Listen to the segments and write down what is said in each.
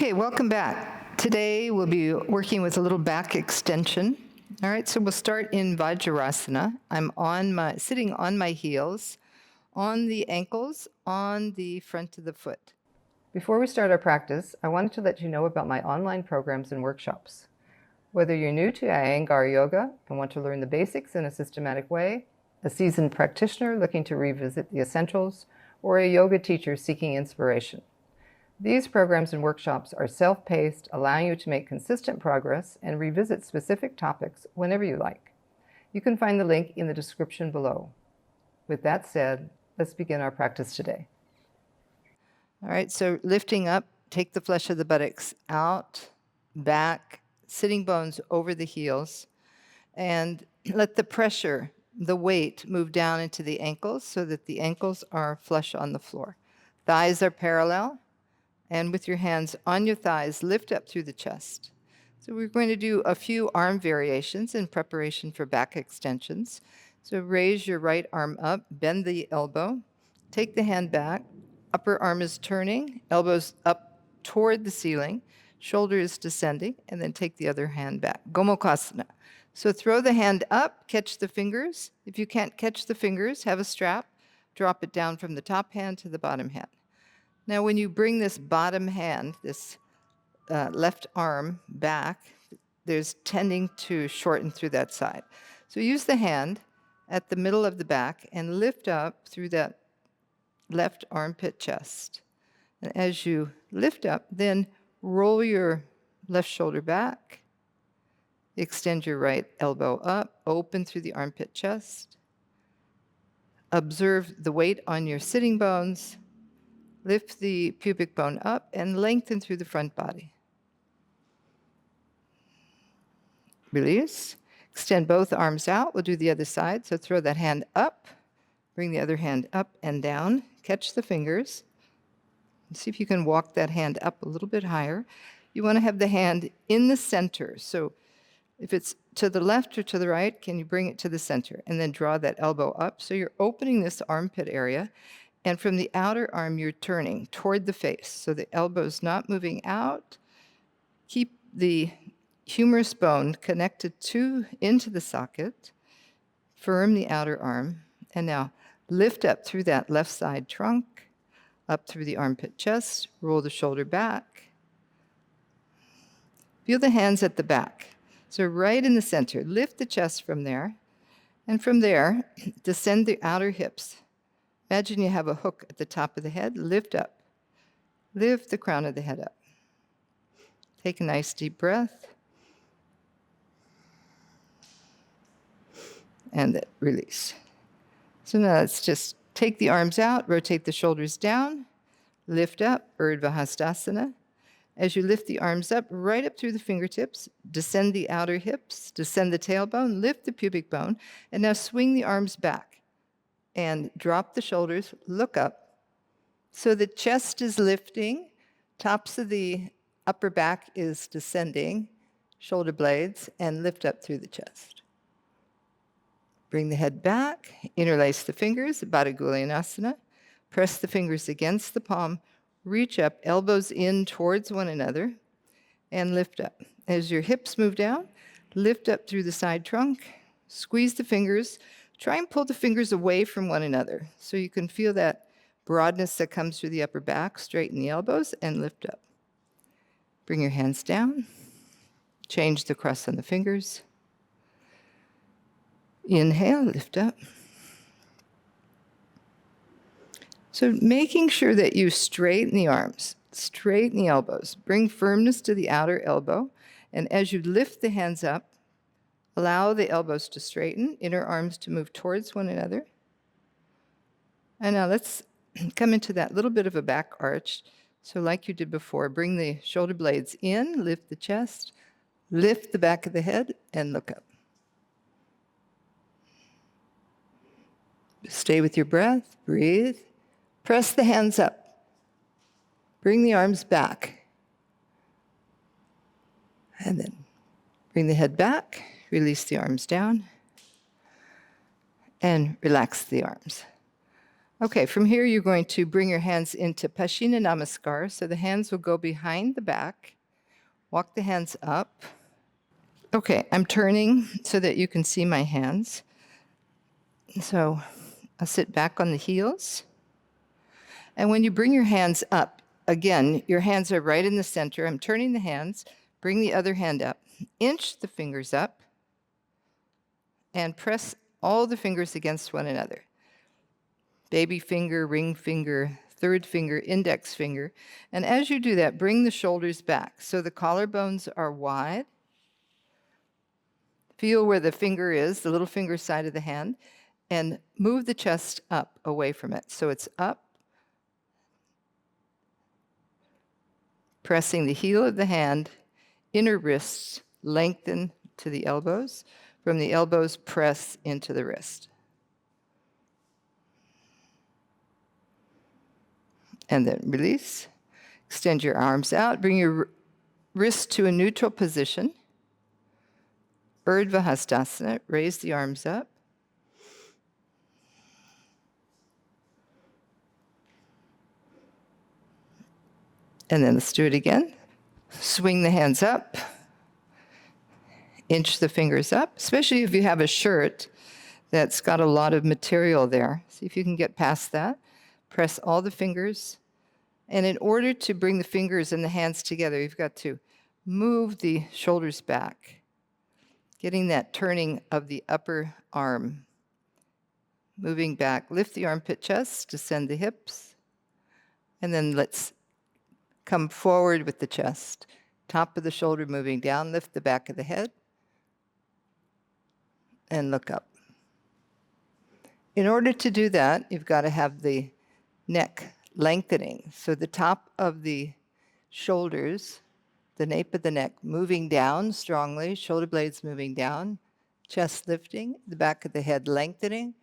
Okay, welcome back. Today we'll be working with a little back extension. All right, so we'll start in Vajrasana. I'm sitting on my heels, on the ankles, on the front of the foot. Before we start our practice, I wanted to let you know about my online programs and workshops. Whether you're new to Iyengar yoga and want to learn the basics in a systematic way, a seasoned practitioner looking to revisit the essentials, or a yoga teacher seeking inspiration, these programs and workshops are self-paced, allowing you to make consistent progress and revisit specific topics whenever you like. You can find the link in the description below. With that said, let's begin our practice today. All right, so lifting up, take the flesh of the buttocks out, back, sitting bones over the heels, and let the pressure, the weight, move down into the ankles so that the ankles are flush on the floor. Thighs are parallel, and with your hands on your thighs, lift up through the chest. So we're going to do a few arm variations in preparation for back extensions. So raise your right arm up, bend the elbow, take the hand back, upper arm is turning, elbows up toward the ceiling, shoulder is descending, and then take the other hand back. Gomukhasana. So throw the hand up, catch the fingers. If you can't catch the fingers, have a strap, drop it down from the top hand to the bottom hand. Now, when you bring this bottom hand, this left arm back, there's tending to shorten through that side. So use the hand at the middle of the back and lift up through that left armpit chest. And as you lift up, then roll your left shoulder back, extend your right elbow up, open through the armpit chest. Observe the weight on your sitting bones. Lift the pubic bone up and lengthen through the front body. Release. Extend both arms out. We'll do the other side. So throw that hand up. Bring the other hand up and down. Catch the fingers. See if you can walk that hand up a little bit higher. You want to have the hand in the center. So if it's to the left or to the right, can you bring it to the center? And then draw that elbow up. So you're opening this armpit area. And from the outer arm, you're turning toward the face. So the elbow's not moving out. Keep the humerus bone connected into the socket. Firm the outer arm. And now lift up through that left side trunk, up through the armpit chest. Roll the shoulder back. Feel the hands at the back. So right in the center. Lift the chest from there. And from there, descend the outer hips. Imagine you have a hook at the top of the head. Lift up. Lift the crown of the head up. Take a nice deep breath. And then release. So now let's just take the arms out, rotate the shoulders down, lift up, Urdhva Hastasana. As you lift the arms up, right up through the fingertips, descend the outer hips, descend the tailbone, lift the pubic bone, and now swing the arms back. And drop the shoulders, look up. So the chest is lifting, tops of the upper back is descending, shoulder blades, and lift up through the chest. Bring the head back, interlace the fingers, Baddhanguliyasana. Press the fingers against the palm, reach up, elbows in towards one another, and lift up. As your hips move down, lift up through the side trunk, squeeze the fingers. Try and pull the fingers away from one another so you can feel that broadness that comes through the upper back. Straighten the elbows and lift up. Bring your hands down. Change the cross on the fingers. Inhale, lift up. So making sure that you straighten the arms, straighten the elbows, bring firmness to the outer elbow, and as you lift the hands up, allow the elbows to straighten, inner arms to move towards one another. And now let's come into that little bit of a back arch. So like you did before, bring the shoulder blades in, lift the chest, lift the back of the head, and look up. Stay with your breath, breathe. Press the hands up. Bring the arms back. And then bring the head back. Release the arms down and relax the arms. Okay, from here you're going to bring your hands into Paschima Namaskar. So the hands will go behind the back. Walk the hands up. Okay, I'm turning so that you can see my hands. So I'll sit back on the heels. And when you bring your hands up, again, your hands are right in the center. I'm turning the hands. Bring the other hand up. Inch the fingers up. And press all the fingers against one another. Baby finger, ring finger, third finger, index finger. And as you do that, bring the shoulders back. So the collarbones are wide. Feel where the finger is, the little finger side of the hand, and move the chest up away from it. So it's up, pressing the heel of the hand, inner wrists lengthen to the elbows. From the elbows, press into the wrist. And then release. Extend your arms out. Bring your wrist to a neutral position. Urdhva Hastasana. Raise the arms up. And then let's do it again. Swing the hands up. Inch the fingers up, especially if you have a shirt that's got a lot of material there. See if you can get past that. Press all the fingers. And in order to bring the fingers and the hands together, you've got to move the shoulders back, getting that turning of the upper arm. Moving back, lift the armpit chest, descend the hips, and then let's come forward with the chest. Top of the shoulder moving down, lift the back of the head, and look up. In order to do that, you've got to have the neck lengthening. So the top of the shoulders, the nape of the neck moving down strongly, shoulder blades moving down, chest lifting, the back of the head lengthening,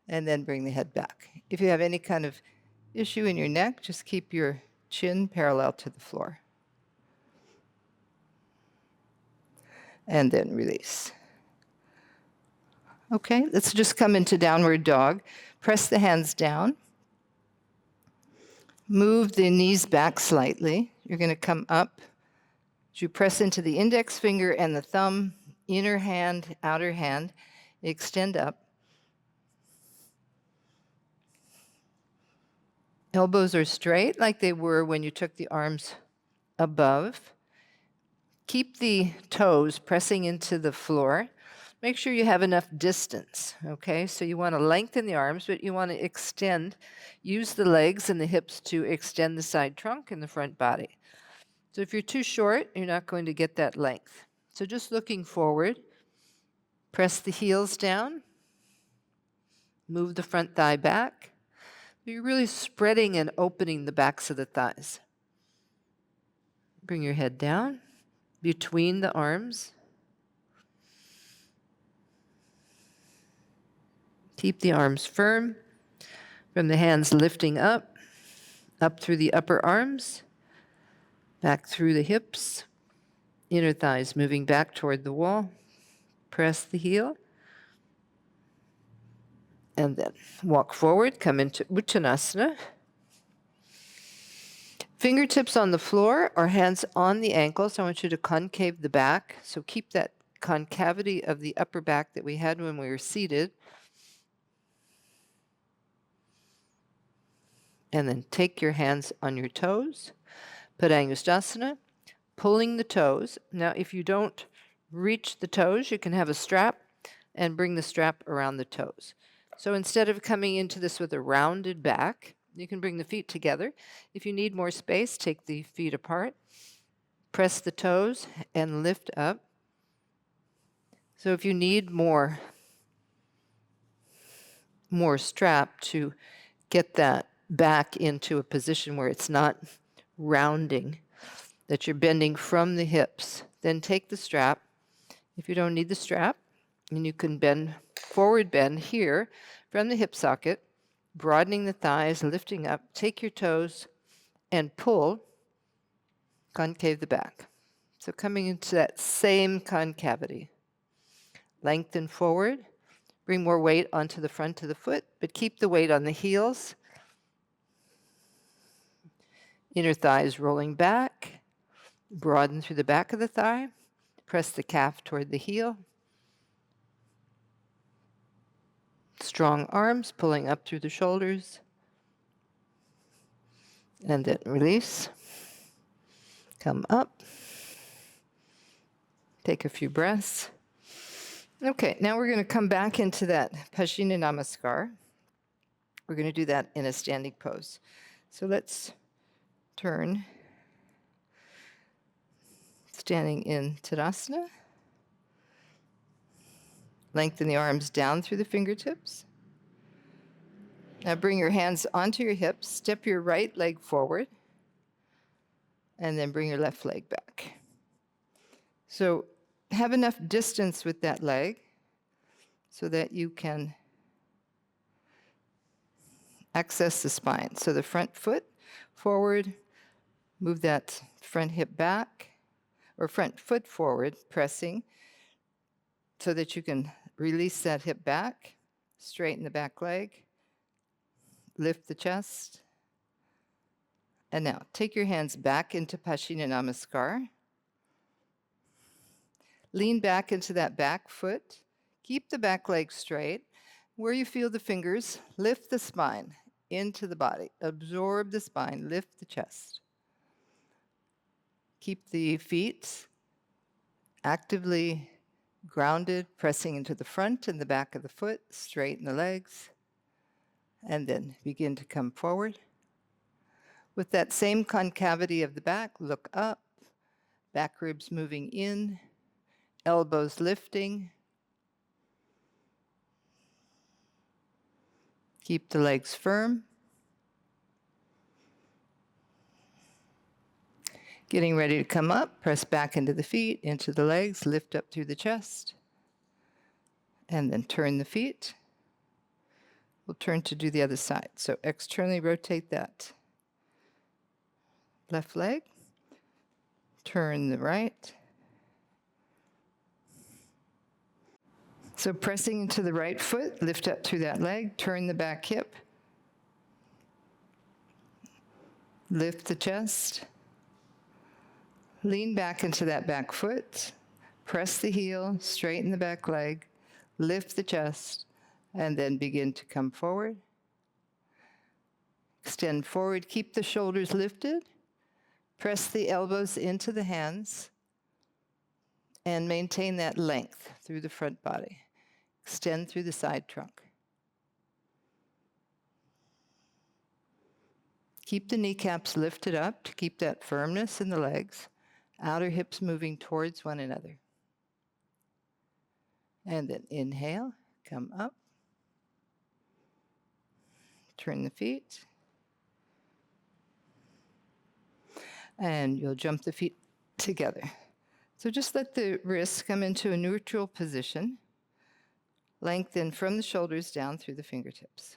and then bring the head back. If you have any kind of issue in your neck, just keep your chin parallel to the floor. And then release. Okay, let's just come into downward dog. Press the hands down. Move the knees back slightly. You're going to come up. As you press into the index finger and the thumb, inner hand, outer hand, extend up. Elbows are straight like they were when you took the arms above. Keep the toes pressing into the floor. Make sure you have enough distance, okay? So you want to lengthen the arms, but you want to extend. Use the legs and the hips to extend the side trunk and the front body. So if you're too short, you're not going to get that length. So just looking forward, press the heels down, move the front thigh back. You're really spreading and opening the backs of the thighs. Bring your head down between the arms. Keep the arms firm. From the hands lifting up through the upper arms, back through the hips, inner thighs moving back toward the wall. Press the heel. And then walk forward, come into Uttanasana. Fingertips on the floor or hands on the ankles. I want you to concave the back. So keep that concavity of the upper back that we had when we were seated. And then take your hands on your toes. Baddhanguliyasana, pulling the toes. Now, if you don't reach the toes, you can have a strap and bring the strap around the toes. So instead of coming into this with a rounded back, you can bring the feet together. If you need more space, take the feet apart. Press the toes and lift up. So if you need more strap to get that back into a position where it's not rounding, that you're bending from the hips, then take the strap. If you don't need the strap, and you can bend, forward bend here from the hip socket, broadening the thighs, lifting up, take your toes and pull, concave the back. So coming into that same concavity. Lengthen forward, bring more weight onto the front of the foot, but keep the weight on the heels Inner thighs rolling back, broaden through the back of the thigh, press the calf toward the heel. Strong arms pulling up through the shoulders. And then release. Come up. Take a few breaths. Okay, now we're going to come back into that Paschima Namaskar. We're going to do that in a standing pose. So let's turn, standing in Tadasana. Lengthen the arms down through the fingertips. Now bring your hands onto your hips, step your right leg forward, and then bring your left leg back. So have enough distance with that leg so that you can access the spine. So the front foot forward, move that front hip back, or front foot forward, pressing, so that you can release that hip back, straighten the back leg, lift the chest. And now take your hands back into Paschima Namaskar. Lean back into that back foot. Keep the back leg straight. Where you feel the fingers, lift the spine into the body. Absorb the spine, lift the chest. Keep the feet actively grounded, pressing into the front and the back of the foot, straighten the legs, and then begin to come forward. With that same concavity of the back, look up, back ribs moving in, elbows lifting. Keep the legs firm. Getting ready to come up, press back into the feet, into the legs, lift up through the chest, and then turn the feet. We'll turn to do the other side. So externally rotate that left leg, turn the right. So pressing into the right foot, lift up through that leg, turn the back hip, lift the chest, lean back into that back foot, press the heel, straighten the back leg, lift the chest, and then begin to come forward. Extend forward, keep the shoulders lifted, press the elbows into the hands, and maintain that length through the front body. Extend through the side trunk. Keep the kneecaps lifted up to keep that firmness in the legs, outer hips moving towards one another. And then inhale, come up, turn the feet, and you'll jump the feet together. So just let the wrists come into a neutral position. Lengthen from the shoulders down through the fingertips.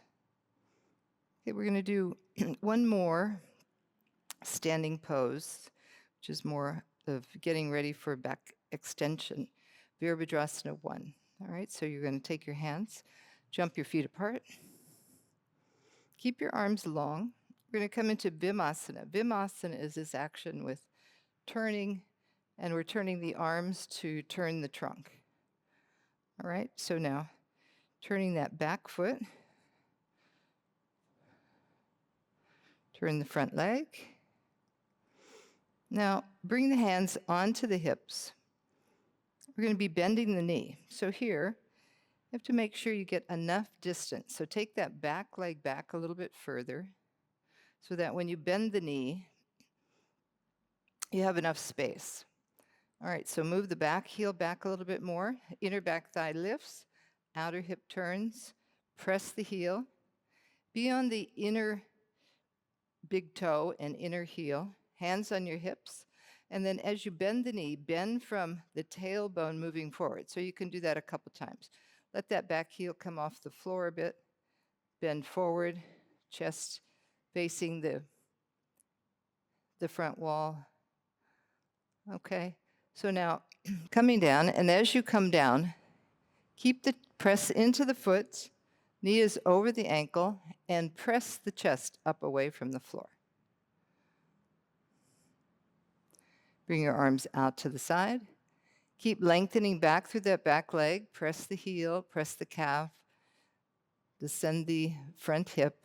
Okay, we're going to do one more standing pose, which is more of getting ready for back extension. Virabhadrasana I. All right, so you're going to take your hands, jump your feet apart. Keep your arms long. We're going to come into Vimasana. Vimasana is this action with turning, and we're turning the arms to turn the trunk. All right, so now turning that back foot, turn the front leg. Now bring the hands onto the hips. We're going to be bending the knee. So here, you have to make sure you get enough distance. So take that back leg back a little bit further so that when you bend the knee, you have enough space. All right, so move the back heel back a little bit more. Inner back thigh lifts, outer hip turns, press the heel. Be on the inner big toe and inner heel, hands on your hips. And then as you bend the knee, bend from the tailbone moving forward. So you can do that a couple times. Let that back heel come off the floor a bit. Bend forward, chest facing the front wall. Okay, so now coming down, and as you come down, keep the press into the foot, knee is over the ankle, and press the chest up away from the floor. Bring your arms out to the side. Keep lengthening back through that back leg. Press the heel, press the calf, descend the front hip,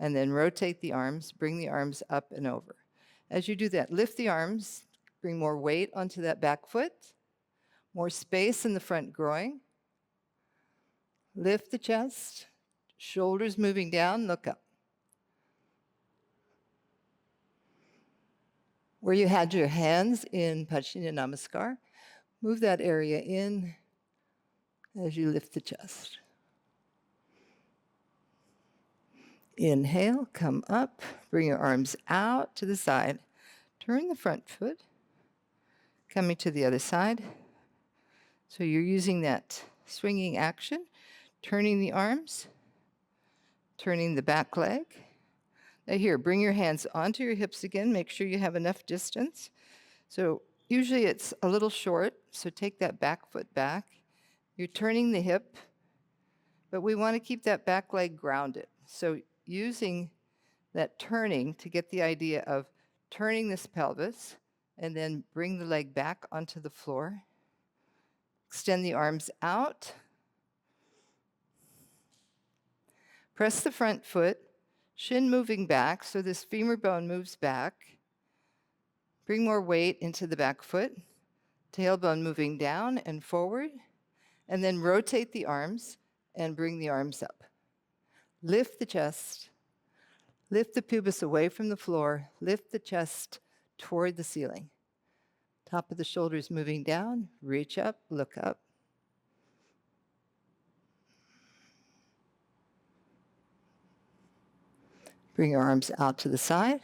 and then rotate the arms. Bring the arms up and over. As you do that, lift the arms. Bring more weight onto that back foot. More space in the front groin. Lift the chest. Shoulders moving down, look up. Where you had your hands in Paschima Namaskar, move that area in as you lift the chest. Inhale, come up, bring your arms out to the side. Turn the front foot, coming to the other side. So you're using that swinging action, turning the arms, turning the back leg. Now here, bring your hands onto your hips again. Make sure you have enough distance. So usually it's a little short, so take that back foot back. You're turning the hip, but we want to keep that back leg grounded. So using that turning to get the idea of turning this pelvis and then bring the leg back onto the floor. Extend the arms out. Press the front foot. Shin moving back, so this femur bone moves back. Bring more weight into the back foot. Tailbone moving down and forward. And then rotate the arms and bring the arms up. Lift the chest. Lift the pubis away from the floor. Lift the chest toward the ceiling. Top of the shoulders moving down. Reach up, look up. Bring your arms out to the side.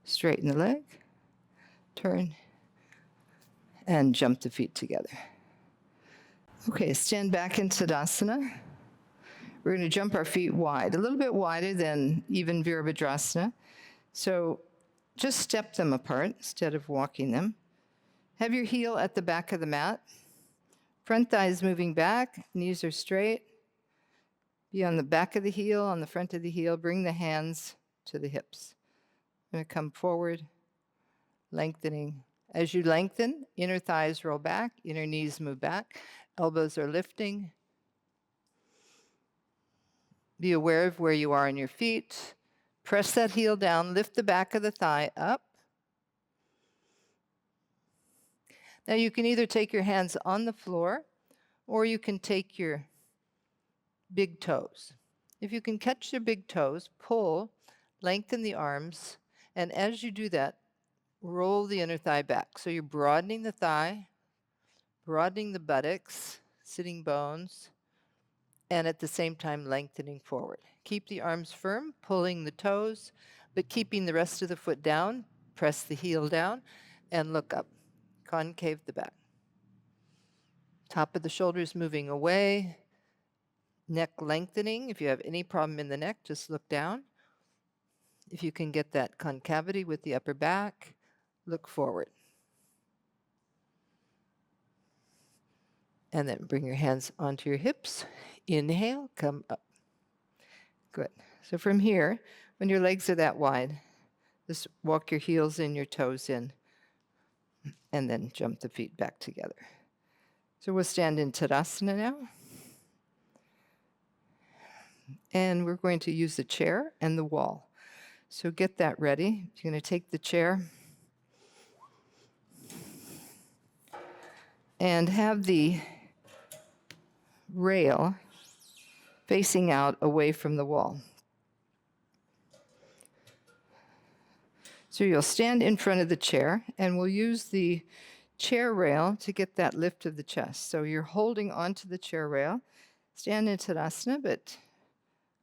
Straighten the leg. Turn. And jump the feet together. Okay, stand back in Tadasana. We're going to jump our feet wide, a little bit wider than even Virabhadrasana. So just step them apart instead of walking them. Have your heel at the back of the mat. Front thighs moving back, knees are straight. Be on the back of the heel, on the front of the heel. Bring the hands to the hips. I'm going to come forward, lengthening. As you lengthen, inner thighs roll back, inner knees move back. Elbows are lifting. Be aware of where you are on your feet. Press that heel down, lift the back of the thigh up. Now you can either take your hands on the floor or you can take your big toes. If you can catch your big toes, pull, lengthen the arms, and as you do that, roll the inner thigh back. So you're broadening the thigh, broadening the buttocks, sitting bones, and at the same time lengthening forward. Keep the arms firm, pulling the toes, but keeping the rest of the foot down. Press the heel down and look up. Concave the back. Top of the shoulders moving away. Neck lengthening. If you have any problem in the neck, just look down. If you can get that concavity with the upper back, look forward. And then bring your hands onto your hips. Inhale, come up. Good. So from here, when your legs are that wide, just walk your heels in, your toes in, and then jump the feet back together. So we'll stand in Tadasana now. And we're going to use the chair and the wall. So get that ready. You're going to take the chair and have the rail facing out away from the wall. So you'll stand in front of the chair, and we'll use the chair rail to get that lift of the chest. So you're holding onto the chair rail. Stand in Tadasana, but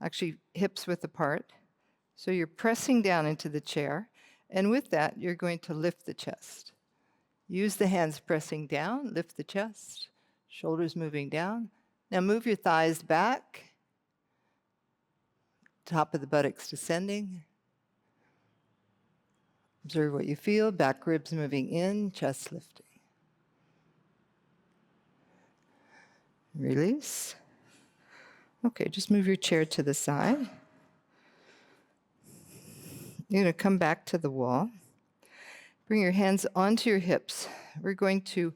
actually hips width apart. So you're pressing down into the chair, and with that, you're going to lift the chest. Use the hands pressing down, lift the chest, shoulders moving down. Now move your thighs back, top of the buttocks descending. Observe what you feel, back ribs moving in, chest lifting. Release. Okay, just move your chair to the side. You're going to come back to the wall. Bring your hands onto your hips. We're going to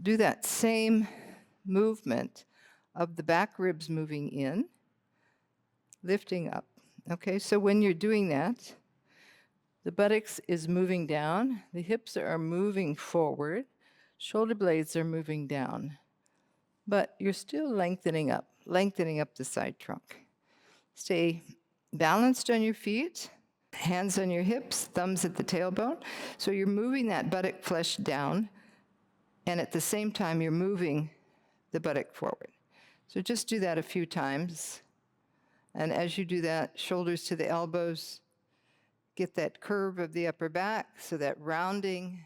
do that same movement of the back ribs moving in, lifting up. Okay, so when you're doing that, the buttocks is moving down, the hips are moving forward, shoulder blades are moving down, but you're still lengthening up the side trunk. Stay balanced on your feet, hands on your hips, thumbs at the tailbone. So you're moving that buttock flesh down, and at the same time, you're moving the buttock forward. So just do that a few times. And as you do that, shoulders to the elbows, get that curve of the upper back, so that rounding,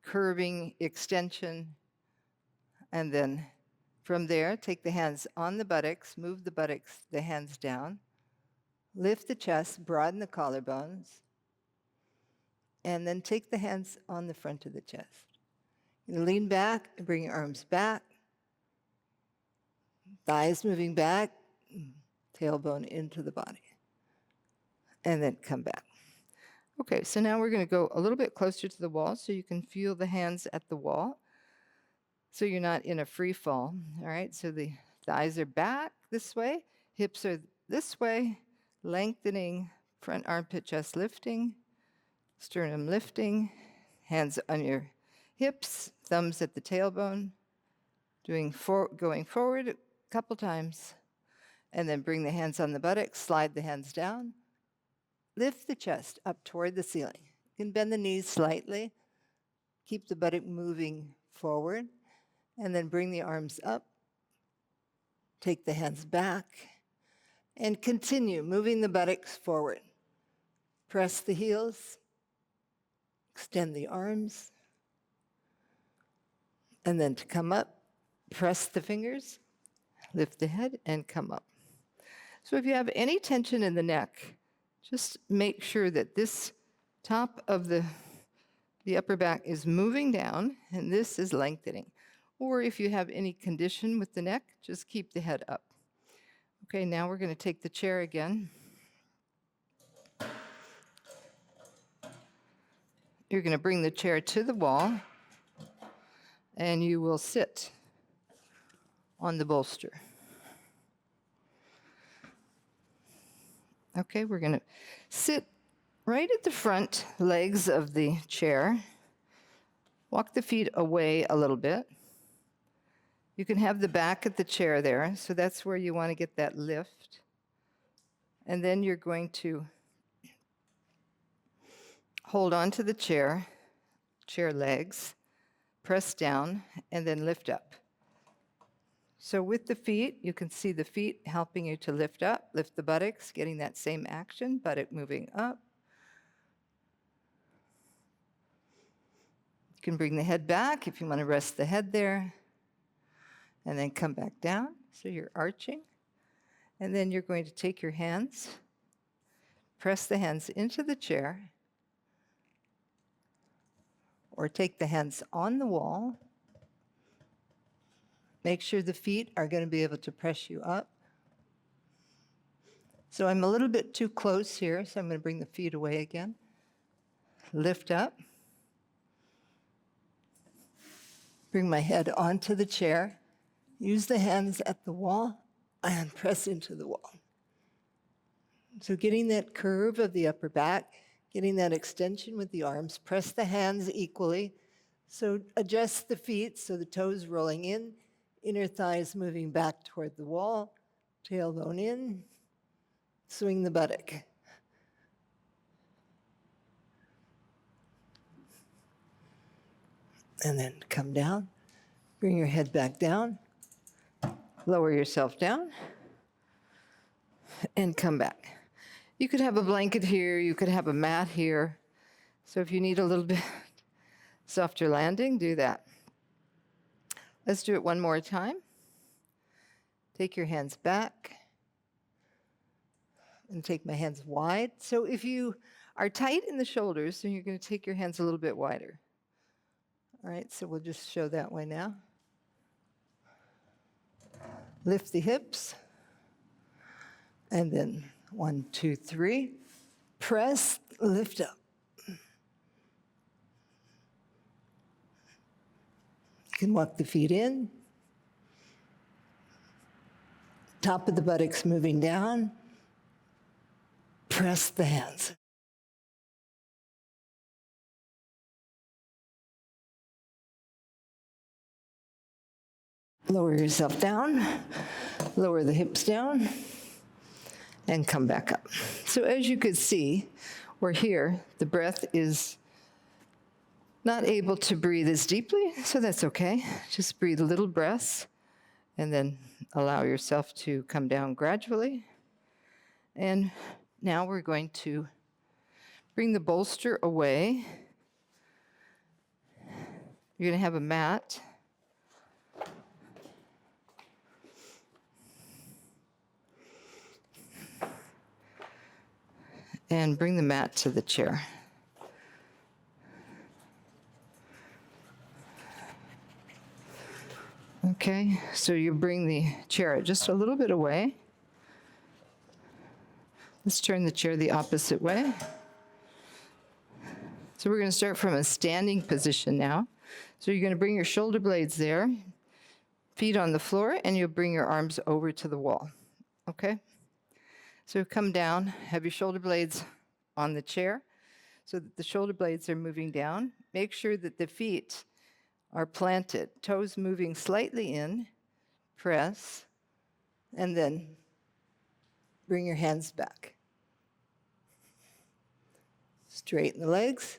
curving, extension. And then from there, take the hands on the buttocks, move the buttocks, the hands down. Lift the chest, broaden the collarbones, and then take the hands on the front of the chest. And lean back and bring your arms back. Thighs moving back, tailbone into the body. And then come back. Okay, so now we're going to go a little bit closer to the wall so you can feel the hands at the wall. So you're not in a free fall. All right, so the thighs are back this way, hips are this way, lengthening, front armpit chest lifting, sternum lifting, hands on your hips, thumbs at the tailbone, going forward a couple times, and then bring the hands on the buttocks, slide the hands down, lift the chest up toward the ceiling. You can bend the knees slightly, keep the buttock moving forward, and then bring the arms up, take the hands back, and continue moving the buttocks forward. Press the heels, extend the arms, and then to come up, press the fingers, lift the head, and come up. So if you have any tension in the neck, just make sure that this top of the upper back is moving down, and this is lengthening. Or if you have any condition with the neck, just keep the head up. Okay, now we're going to take the chair again. You're going to bring the chair to the wall, and you will sit on the bolster. Okay, we're going to sit right at the front legs of the chair. Walk the feet away a little bit. You can have the back of the chair there, so that's where you want to get that lift. And then you're going to hold on to the chair legs, press down, and then lift up. So with the feet, you can see the feet helping you to lift up, lift the buttocks, getting that same action, buttock moving up. You can bring the head back if you want to rest the head there, and then come back down, so you're arching. And then you're going to take your hands, press the hands into the chair, or take the hands on the wall. Make sure the feet are going to be able to press you up. So I'm a little bit too close here, so I'm going to bring the feet away again. Lift up. Bring my head onto the chair. Use the hands at the wall and press into the wall. So getting that curve of the upper back, getting that extension with the arms, press the hands equally. So adjust the feet so the toes rolling in, inner thighs moving back toward the wall, tailbone in, swing the buttock. And then come down, bring your head back down, lower yourself down, and come back. You could have a blanket here, you could have a mat here. So if you need a little bit softer landing, do that. Let's do it one more time. Take your hands back and take my hands wide. So if you are tight in the shoulders, then you're going to take your hands a little bit wider. All right, so we'll just show that way now. Lift the hips. And then 1, 2, 3. Press, lift up. can walk the feet in. Top of the buttocks moving down. Press the hands. Lower yourself down. Lower the hips down. And come back up. So as you could see, we're here. The breath is not able to breathe as deeply, so that's okay. Just breathe little breaths and then allow yourself to come down gradually. And now we're going to bring the bolster away. You're going to have a mat. And bring the mat to the chair. Okay, so you bring the chair just a little bit away. Let's turn the chair the opposite way. So we're going to start from a standing position now. So you're going to bring your shoulder blades there, feet on the floor, and you'll bring your arms over to the wall. Okay? So come down, have your shoulder blades on the chair so that the shoulder blades are moving down. Make sure that the feet are planted, toes moving slightly in, press, and then bring your hands back. Straighten the legs,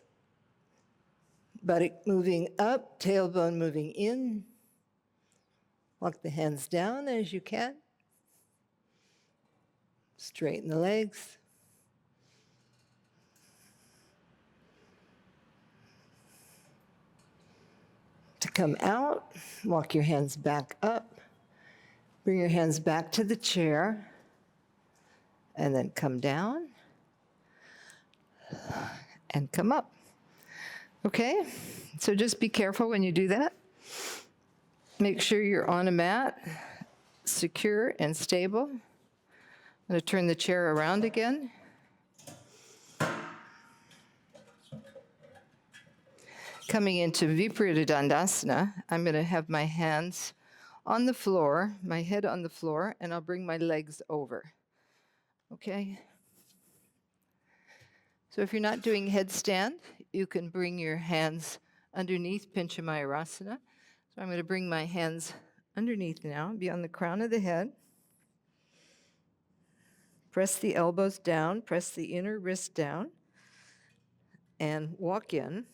buttock moving up, tailbone moving in. Walk the hands down as you can. Straighten the legs. To come out, walk your hands back up. Bring your hands back to the chair. And then come down. And come up. Okay? So just be careful when you do that. Make sure you're on a mat, secure and stable. I'm going to turn the chair around again. Coming into Virabhadrasana, I'm going to have my hands on the floor, my head on the floor, and I'll bring my legs over. Okay? So if you're not doing headstand, you can bring your hands underneath Pincha Mayurasana. So I'm going to bring my hands underneath now, be on the crown of the head. Press the elbows down, press the inner wrist down, and walk in.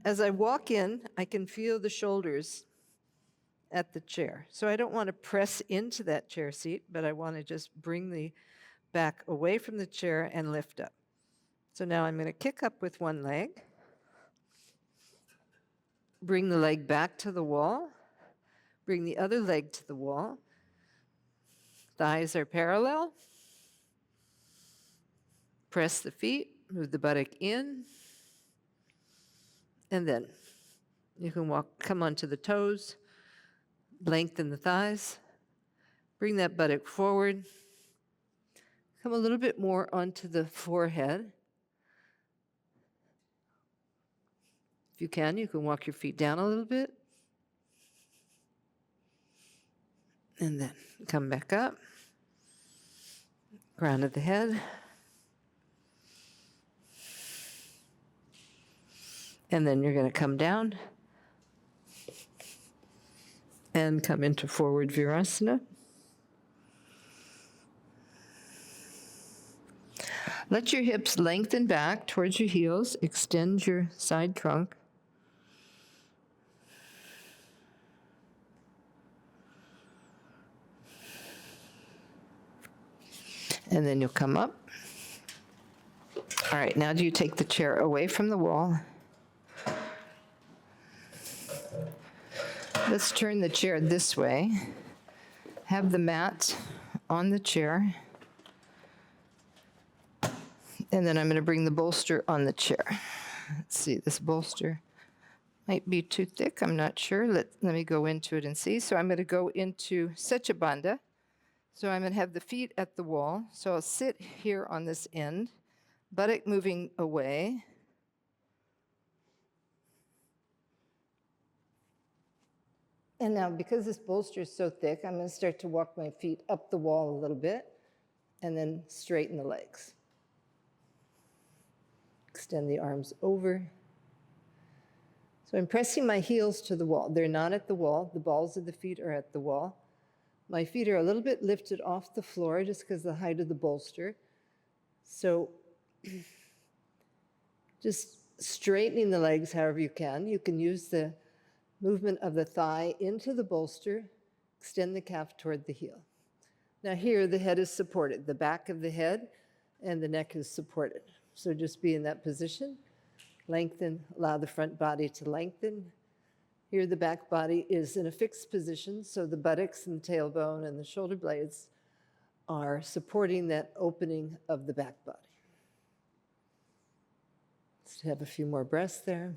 As I walk in, I can feel the shoulders at the chair. So I don't want to press into that chair seat, but I want to just bring the back away from the chair and lift up. So now I'm going to kick up with one leg, bring the leg back to the wall, bring the other leg to the wall. Thighs are parallel. Press the feet, move the buttock in, and then you can come onto the toes, lengthen the thighs, bring that buttock forward, come a little bit more onto the forehead. If you can walk your feet down a little bit, and then come back up, crown of the head, and then you're going to come down and come into forward Virasana. Let your hips lengthen back towards your heels. Extend your side trunk. And then you'll come up. All right, now do you take the chair away from the wall? Let's turn the chair this way. Have the mat on the chair. And then I'm going to bring the bolster on the chair. Let's see, this bolster might be too thick. I'm not sure. Let me go into it and see. So I'm going to go into Setu Bandha. So I'm going to have the feet at the wall. So I'll sit here on this end, buttock moving away. And now, because this bolster is so thick, I'm going to start to walk my feet up the wall a little bit and then straighten the legs. Extend the arms over. So I'm pressing my heels to the wall. They're not at the wall. The balls of the feet are at the wall. My feet are a little bit lifted off the floor just because of the height of the bolster. So just straightening the legs however you can. You can use the movement of the thigh into the bolster, extend the calf toward the heel. Now here, the head is supported. The back of the head and the neck is supported. So just be in that position. Lengthen, allow the front body to lengthen. Here, the back body is in a fixed position, so the buttocks and the tailbone and the shoulder blades are supporting that opening of the back body. Let's have a few more breaths there.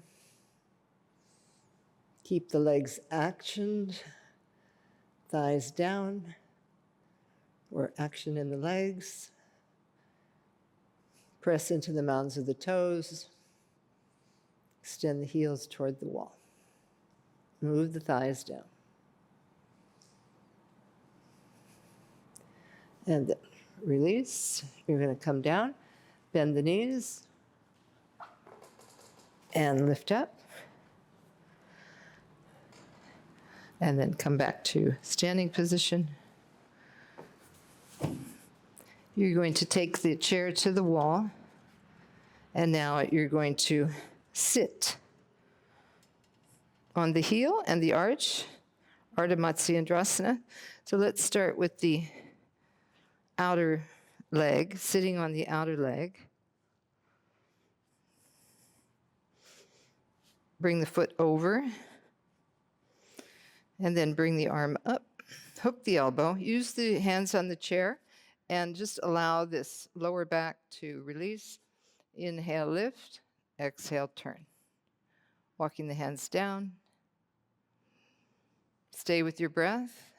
Keep the legs actioned, thighs down, or action in the legs. Press into the mounds of the toes. Extend the heels toward the wall. Move the thighs down. And then release. You're going to come down, bend the knees, and lift up. And then come back to standing position. You're going to take the chair to the wall, and now you're going to sit on the heel and the arch, Ardha Matsyendrasana. So let's start with the outer leg, sitting on the outer leg. Bring the foot over, and then bring the arm up. Hook the elbow. Use the hands on the chair, and just allow this lower back to release. Inhale, lift. Exhale, turn. Walking the hands down. Stay with your breath.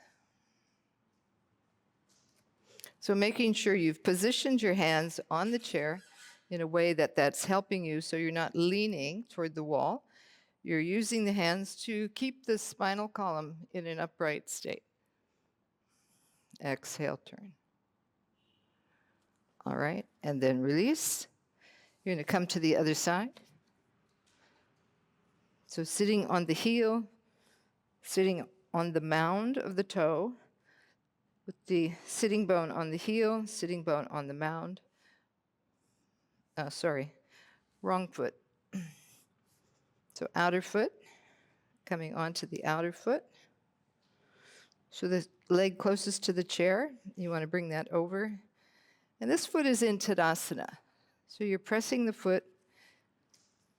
So making sure you've positioned your hands on the chair in a way that that's helping you so you're not leaning toward the wall. You're using the hands to keep the spinal column in an upright state. Exhale, turn. All right, and then release. You're going to come to the other side. So sitting on the heel, sitting on the mound of the toe, with the sitting bone on the heel, sitting bone on the mound. Wrong foot. So outer foot, coming onto the outer foot. So the leg closest to the chair, you want to bring that over. And this foot is in Tadasana. So you're pressing the foot.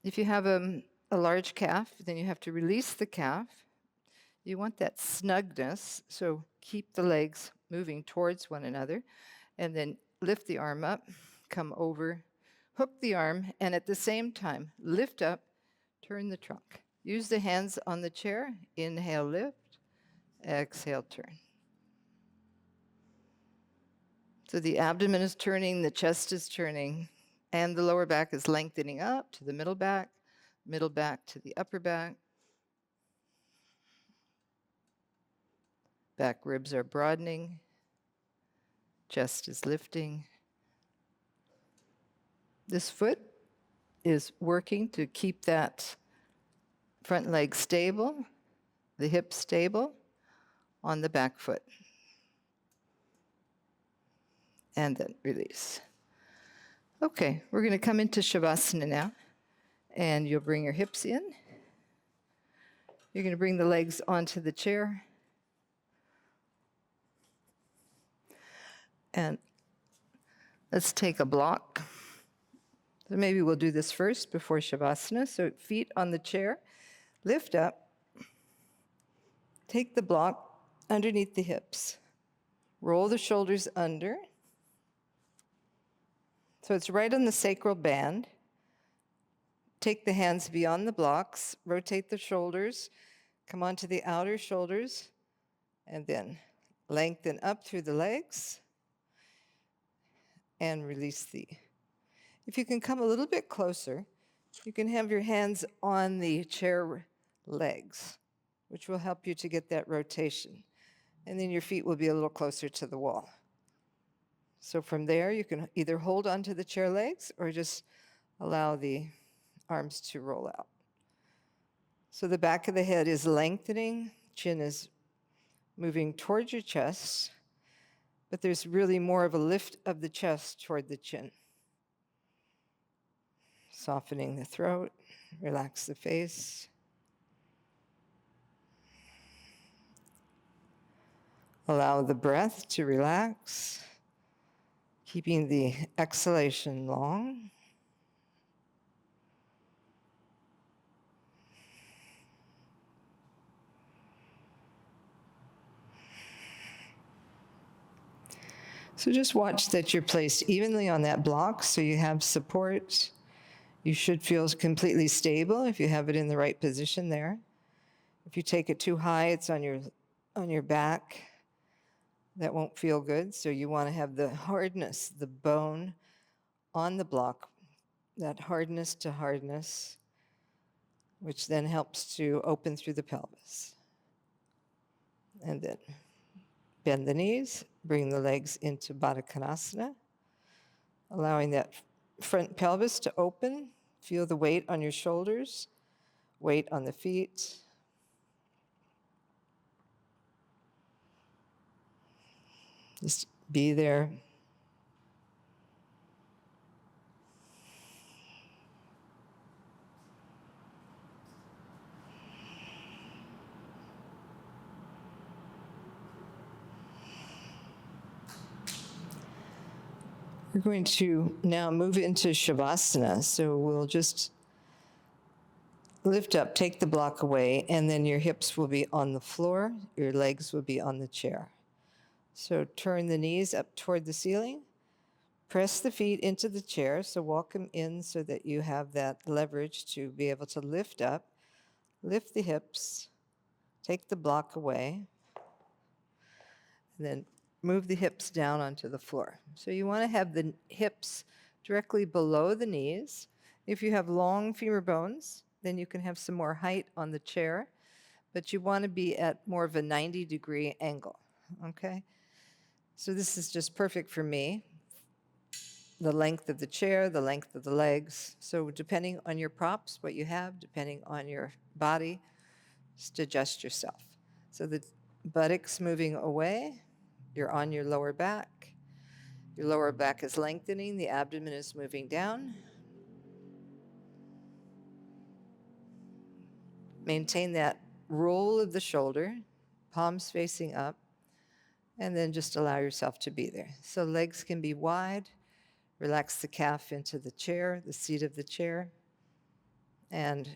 If you have a large calf, then you have to release the calf. You want that snugness, so keep the legs moving towards one another. And then lift the arm up, come over, hook the arm, and at the same time, lift up, turn the trunk. Use the hands on the chair. Inhale, lift. Exhale, turn. So the abdomen is turning, the chest is turning, and the lower back is lengthening up to the middle back to the upper back. Back ribs are broadening. Chest is lifting. This foot is working to keep that front leg stable, the hips stable on the back foot. And then release. Okay, we're going to come into Savasana now. And you'll bring your hips in. You're going to bring the legs onto the chair. And let's take a block. So maybe we'll do this first before Shavasana. So feet on the chair, lift up. Take the block underneath the hips. Roll the shoulders under. So it's right on the sacral band. Take the hands beyond the blocks, rotate the shoulders, come onto the outer shoulders, and then lengthen up through the legs and release the. If you can come a little bit closer, you can have your hands on the chair legs. which will help you to get that rotation. And then your feet will be a little closer to the wall. So from there, you can either hold onto the chair legs or just allow the arms to roll out. So the back of the head is lengthening, chin is moving towards your chest, but there's really more of a lift of the chest toward the chin. Softening the throat, relax the face. Allow the breath to relax, keeping the exhalation long. So just watch that you're placed evenly on that block so you have support. You should feel completely stable if you have it in the right position there. If you take it too high, it's on your back. That won't feel good. So you want to have the hardness, the bone on the block, that hardness to hardness, which then helps to open through the pelvis. And then bend the knees, bring the legs into Baddha Konasana, allowing that front pelvis to open. Feel the weight on your shoulders, weight on the feet. Just be there. We're going to now move into Savasana. So we'll just lift up, take the block away, and then your hips will be on the floor, your legs will be on the chair. So turn the knees up toward the ceiling, press the feet into the chair, so walk them in so that you have that leverage to be able to lift up, lift the hips, take the block away, and then move the hips down onto the floor. So you want to have the hips directly below the knees. If you have long femur bones, then you can have some more height on the chair, but you want to be at more of a 90-degree angle, okay? So this is just perfect for me. The length of the chair, the length of the legs. So depending on your props, what you have, depending on your body, just adjust yourself. So the buttocks moving away, you're on your lower back. Your lower back is lengthening, the abdomen is moving down. Maintain that roll of the shoulder, palms facing up, and then just allow yourself to be there. So legs can be wide. Relax the calf into the chair, the seat of the chair. And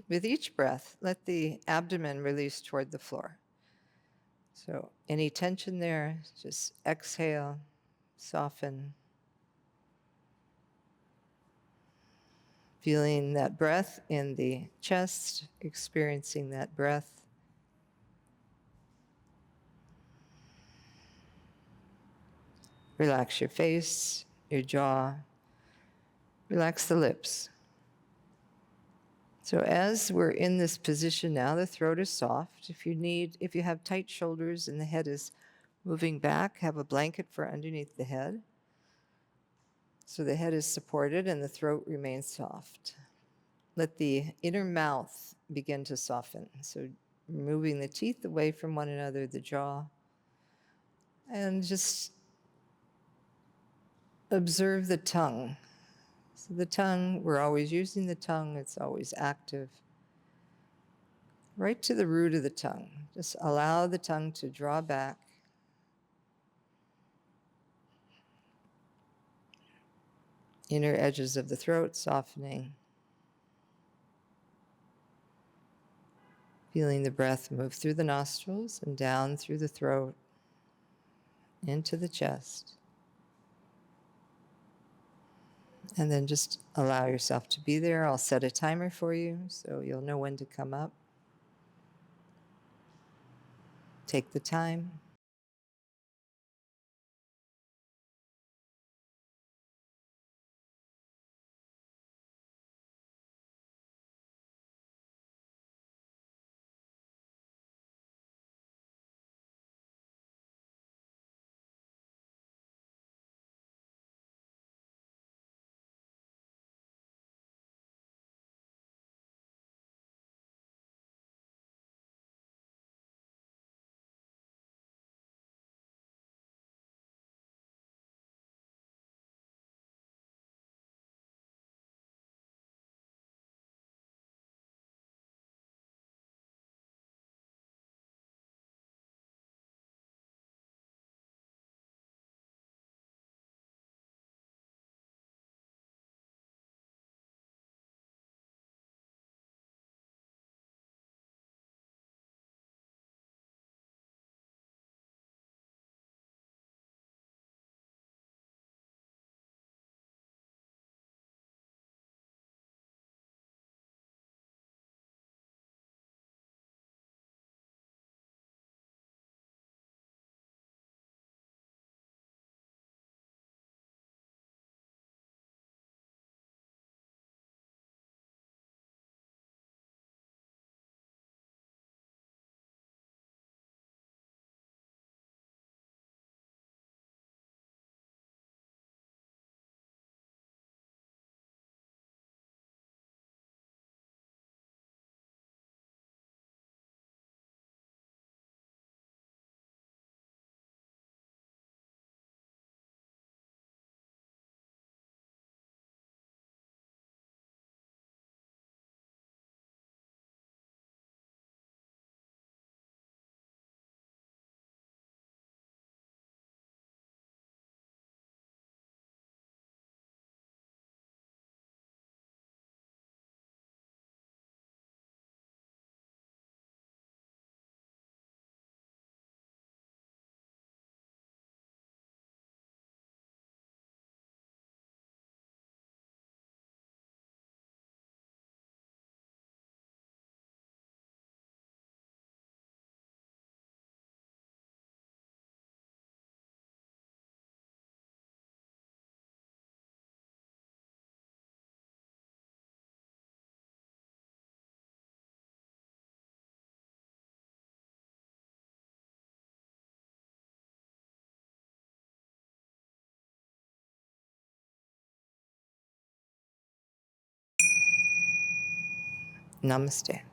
with each breath, let the abdomen release toward the floor. So any tension there, just exhale, soften. Feeling that breath in the chest, experiencing that breath. Relax your face, your jaw. Relax the lips. So as we're in this position now, the throat is soft. If you have tight shoulders and the head is moving back, have a blanket for underneath the head. So the head is supported and the throat remains soft. Let the inner mouth begin to soften. So moving the teeth away from one another, the jaw, and just observe the tongue. So the tongue, we're always using the tongue, it's always active. Right to the root of the tongue. Just allow the tongue to draw back. Inner edges of the throat softening. Feeling the breath move through the nostrils and down through the throat, into the chest. And then just allow yourself to be there. I'll set a timer for you so you'll know when to come up. Take the time. Namaste.